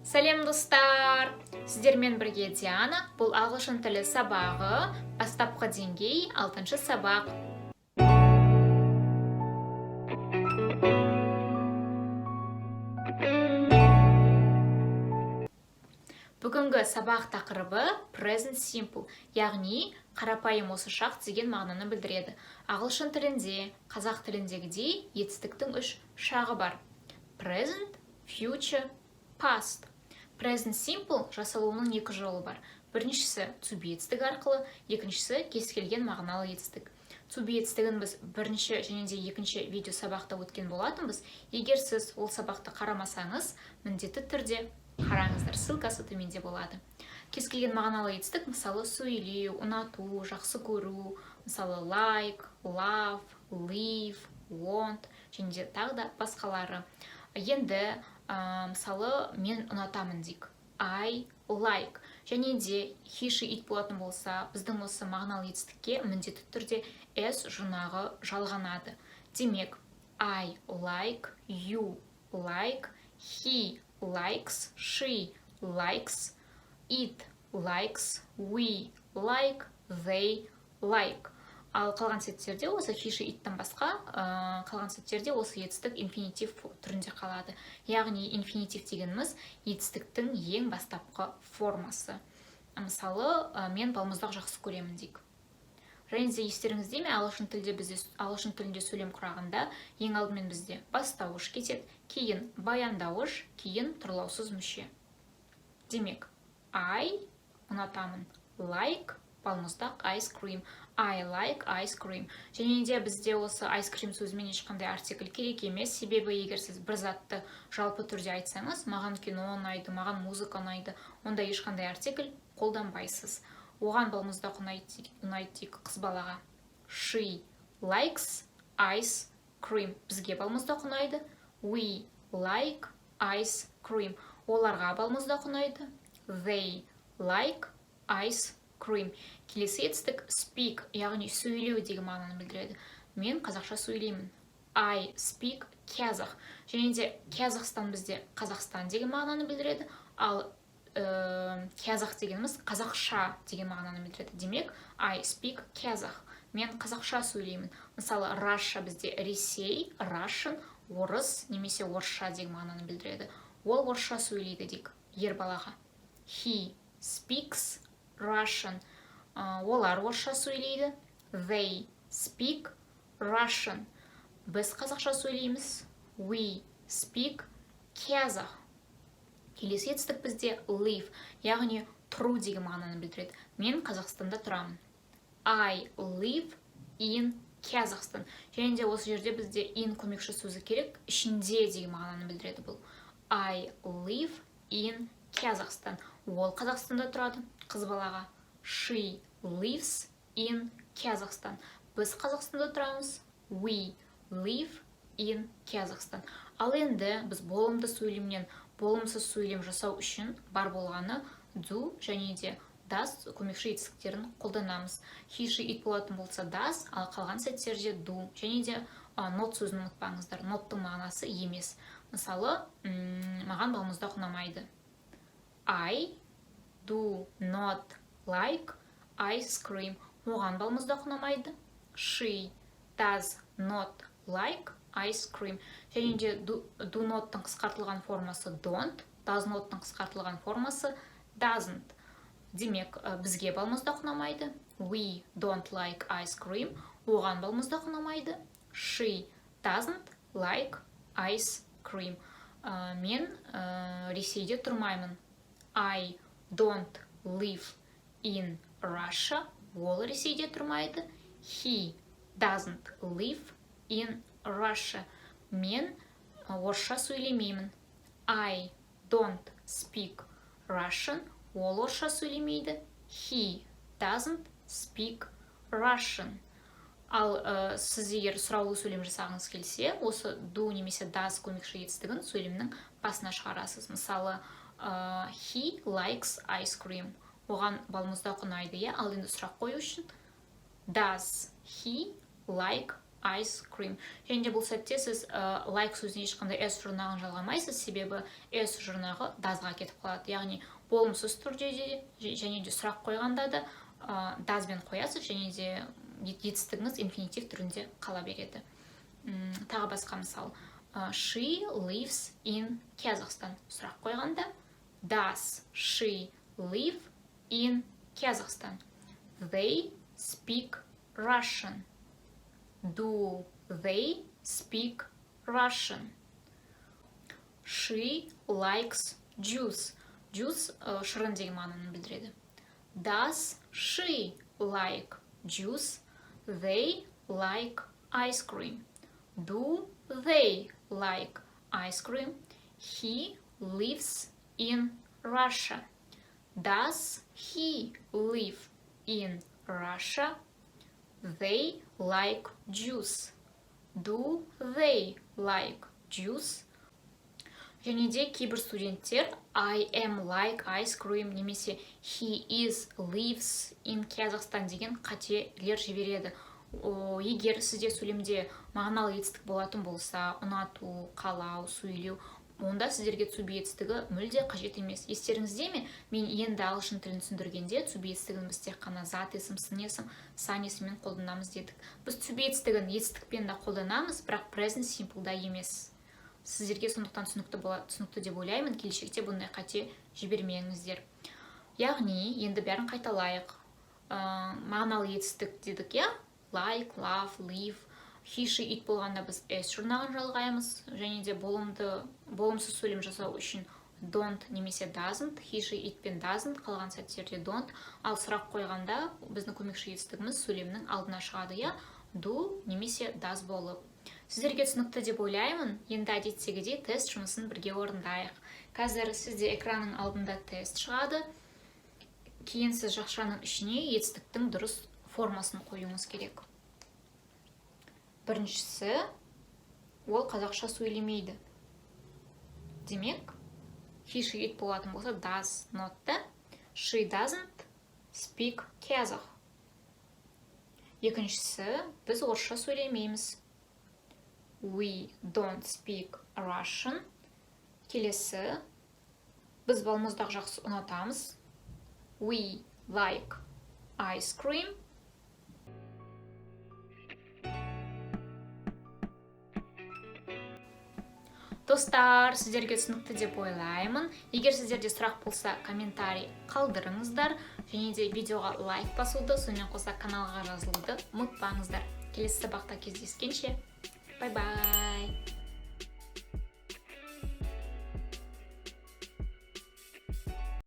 Сәлем достар! Сіздермен бірге Диана. Бұл ағылшын тілі сабағы, бастапқы деңгей 6-шы сабақ. Бүгінгі сабақ тақырыбы present simple, яғни қарапайым осы шақ деген мағынаны білдіреді. Ағылшын тілінде, қазақ тіліндегідей етістіктің 3 шағы бар. Present, future, past. Present simple жасалуының 2 жолы бар. Біріншісі to be етістігі арқылы, екіншісі кез келген мағыналы етістік. To be етістігін біз бірінші және де екінші видео сабақта өткен болатынбыз. Егер сіз ол сабақты қарамасаңыз, міндетті түрде қараңыздар, ссылкасы төменде болады. Кез келген мағыналы етістік, мысалы сөйлеу, ұнату, жақсы көру, мысалы like, love, live, want және де тағы да басқалары. Енді мысалы мен ұнатамын дейік. I like. Және де he, she, it болатын болса, біздің осы мағыналы етістікке міндетті түрде s жұрнағы жалғанады. Демек, I like, you like, he likes, she likes, it likes, we like, they like. Ал қалған сәттерде осы he, she, it-тан басқа қалған сәттерде осы етістік инфинитив түрінде қалады. Яғни инфинитив дегеніміз етістіктің ең бастапқы формасы. Мысалы, мен балмұздақ жақсы көремін дейік. Және де естеріңізде ме, ағылшын тілінде сөйлем құрағында ең алдымен бізде бастауыш кетеді, кейін баяндауыш, кейін тұрлаусыз мүше. Демек, I ұнатамын, like балмұздақ, ice cream. I like ice cream. Және де бізде осы ice cream сөзімен ешқандай артикль керек емес. Себебі егер сіз бір затты жалпы түрде айтсаңыз, маған кино ұнайды, маған музыка ұнайды, онда ешқандай артикль қолданбайсыз. Оған балмұздақ ұнайды дейік қыз балаға. She likes ice cream. Бізге балмұздақ ұнайды. We like ice cream. Оларға балмұздақ ұнайды. They like ice cream. Келесі етістік speak, яғни сөйлеу деген мағынаны білдіреді. Мен қазақша сөйлеймін. I speak казах. Және де Казахстан бізде Қазақстан деген мағынаны білдіреді, ал казах дегеніміз қазақша деген мағынаны білдіреді. Демек, I speak казах. Мен қазақша сөйлеймін. Мысалы, Russia бізде Ресей, Russian, орыс немесе орысша деген мағынаны білдіреді. Ол орысша сөйлейді дейік ер балаға. He speaks Russian. Олар орысша сөйлейді. They speak Russian. Біз қазақша сөйлейміз. We speak казах. Келесі етістік бізде live, яғни тұру деген мағынаны білдіреді. Мен Қазақстанда тұрамын. I live in Kazakhstan. Және де осы жерде бізде in көмекші сөзі керек, ішінде деген мағынаны білдіреді бұл. I live in Kazakhstan. Ол Қазақстанда тұрады, қыз балаға. She lives in Kazakhstan. Біз Қазақстанда тұрамыз. We live in Kazakhstan. Ал енді біз болымды сөйлемнен болымсыз сөйлем жасау үшін бар болғаны do және де does көмекші етістіктерін қолданамыз. He, she, it болатын болса does, ал қалған сәттерде do және де not сөзін ұмытпаңыздар. Nottың мағынасы емес. Мысалы, маған балмұздақ ұнамайды. I do not like ice cream. Оған балмұздақ ұнамайды. She does not like ice cream. Және де do not-тың қысқартылған формасы don't, does not-тың қысқартылған формасы doesn't. Демек, бізге балмұздақ ұнамайды. We don't like ice cream. Оған балмұздақ ұнамайды. She doesn't like ice cream. Мен Ресейде тұрмаймын. I don't live in Russia. Ол Ресейде тұрмайды. He doesn't live in Russia. Мен орысша сөйлемеймін. I don't speak Russian. Ол орысша сөйлемейді. He doesn't speak Russian. Ал сіз егер сұраулы сөйлем жасағыңыз келсе, осы do немесе does көмекші етістігін сөйлемнің басына шығарасыз. Мысалы, he likes ice cream. Оған балмұздақ ұнайды, ал енді сұрақ қою үшін does he like ice cream. Және де бұл сәтте сіз like сөзіне ешқандай s жұрнағын жалғамайсыз, себебі s жұрнағы doesға кетіп қалады. Яғни болымсыз түрде де және де сұрақ қойғанда да doesбен қоясыз, және де етістігіңіз инфинитив түрінде қала береді. Тағы басқа мысал. She lives in Kazakhstan. Сұрақ қойғанда does she live in Kazakhstan? They speak Russian. Do they speak Russian? She likes juice. Juice шырын деген мағынаны білдіреді. Does she like juice? They like ice cream. Do they like ice cream? He lives in Russia. Does he live in Russia? They like juice. Do they like juice? Және де кейбір студенттер I am like ice cream немесе he is lives in Kazakhstan деген қателер жібереді. Егер сізде сөйлемде мағыналы етістік болатын болса, ұнату, қалау, сөйлеу, онда сіздерге to-be етістігі мүлде қажет емес. Естеріңізде ме? Мен енді ағылшын тілін түсіндіргенде to-be етістігін біз тек қана зат есім, сын есім, сан есіммен қолданамыз дедік. Біз to-be етістігін етістікпен де қолданамыз, бірақ present simple-да емес. Сіздерге сондықтан түсінікті деп ойлаймын, келешекте бұндай қате жібермеңіздер. Яғни, енді бәрін қайталайық. Мағыналы етістік дедік, я? Like, love, live. He, she, it болғанда біз s жұрнағын жалғаймыз, және де болымсыз сөйлем жасау үшін don't немесе doesn't, he, she, it пен doesn't, қалған сәттерде don't, ал сұрақ қойғанда біздің көмекші етістігіміз сөйлемнің алдына шығады, я? Do немесе does болып. Сіздерге түсінікті деп ойлаймын, енді әдеттегідей тест жұмысын бірге орындайық. Қазір сізде экранның алдында тест шығады, кейін сіз жақшаның ішіне етістіктің дұрыс формасын қоюыңыз керек. Біріншісі, ол қазақша сөйлемейді. Демек, he, she, it болатын болса does not да, she doesn't speak Kazakh. Екіншісі, біз орысша сөйлемейміз. We don't speak Russian. Келесі, біз балмұздақ жақсы ұнатамыз. We like ice cream. Достар, сіздерге түсінікті деп ойлаймын. Егер сіздерде сұрақ болса, комментарий қалдырыңыздар. Және де видеоға лайк басуды, сонымен қоса каналға жазылуды ұмытпаңыздар. Келесі сабақта кездескенше. Bye-bye.